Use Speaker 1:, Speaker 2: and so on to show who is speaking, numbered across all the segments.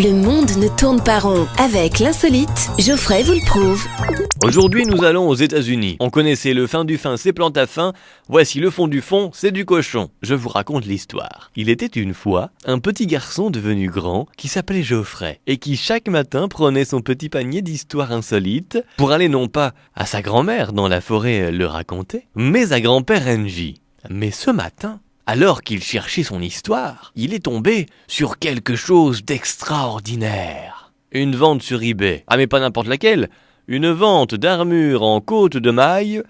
Speaker 1: Le monde ne tourne pas rond. Avec l'insolite, Geoffrey vous le prouve.
Speaker 2: Aujourd'hui, nous allons aux États-Unis. On connaissait le fin du fin, c'est plante à fin. Voici le fond du fond, c'est du cochon. Je vous raconte l'histoire. Il était une fois un petit garçon devenu grand qui s'appelait Geoffrey et qui chaque matin prenait son petit panier d'histoires insolites pour aller non pas à sa grand-mère dans la forêt le raconter, mais à grand-père NJ. Mais ce matin, alors qu'il cherchait son histoire, il est tombé sur quelque chose d'extraordinaire. Une vente sur eBay. Ah mais pas n'importe laquelle. Une vente d'armure en côte de maille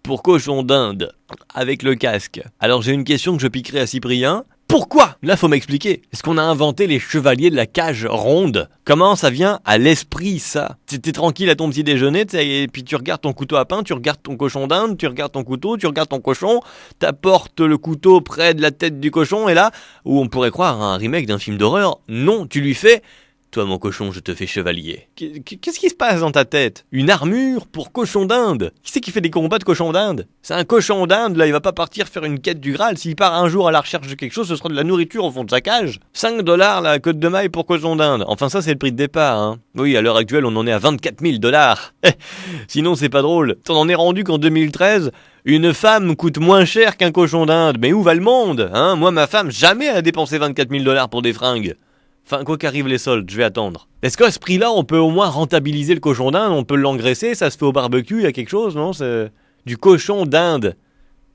Speaker 2: pour cochon d'Inde, avec le casque. Alors j'ai une question que je piquerai à Cyprien. Pourquoi ? Là faut m'expliquer. Est-ce qu'on a inventé les chevaliers de la cage ronde ? Comment ça vient à l'esprit ça ? T'es tranquille à ton petit déjeuner, et puis tu regardes ton couteau à pain, tu regardes ton cochon d'Inde, tu regardes ton couteau, tu regardes ton cochon, t'apportes le couteau près de la tête du cochon, et là, où on pourrait croire à un remake d'un film d'horreur, non, tu lui fais... Toi, mon cochon, je te fais chevalier. Qu'est-ce qui se passe dans ta tête ? Une armure pour cochon d'Inde ? Qui c'est qui fait des combats de cochon d'Inde ? C'est un cochon d'Inde, là, il va pas partir faire une quête du Graal. S'il part un jour à la recherche de quelque chose, ce sera de la nourriture au fond de sa cage. 5 $, la côte de maille pour cochon d'Inde. Enfin, ça, c'est le prix de départ, hein. Oui, à l'heure actuelle, on en est à 24 000 $. Sinon, c'est pas drôle. T'en en es rendu qu'en 2013... Une femme coûte moins cher qu'un cochon d'Inde. Mais où va le monde, hein ? Moi, ma femme, jamais elle a dépensé 24 000 $ pour des fringues. Enfin, quoi qu'arrivent les soldes, je vais attendre. Est-ce qu'à ce prix-là, on peut au moins rentabiliser le cochon d'Inde ? On peut l'engraisser, ça se fait au barbecue, il y a quelque chose, non ? C'est du cochon d'Inde.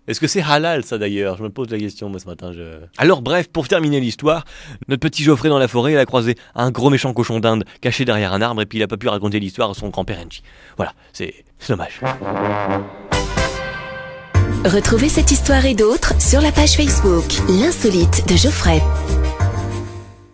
Speaker 2: Est-ce que c'est halal, ça, d'ailleurs ? Je me pose la question, moi, ce matin. Alors, bref, pour terminer l'histoire, notre petit Geoffrey dans la forêt, il a croisé un gros méchant cochon d'Inde caché derrière un arbre, et puis il a pas pu raconter l'histoire à son grand-père NJ. Voilà, c'est dommage.
Speaker 1: Retrouvez cette histoire et d'autres sur la page Facebook L'Insolite de Geoffrey.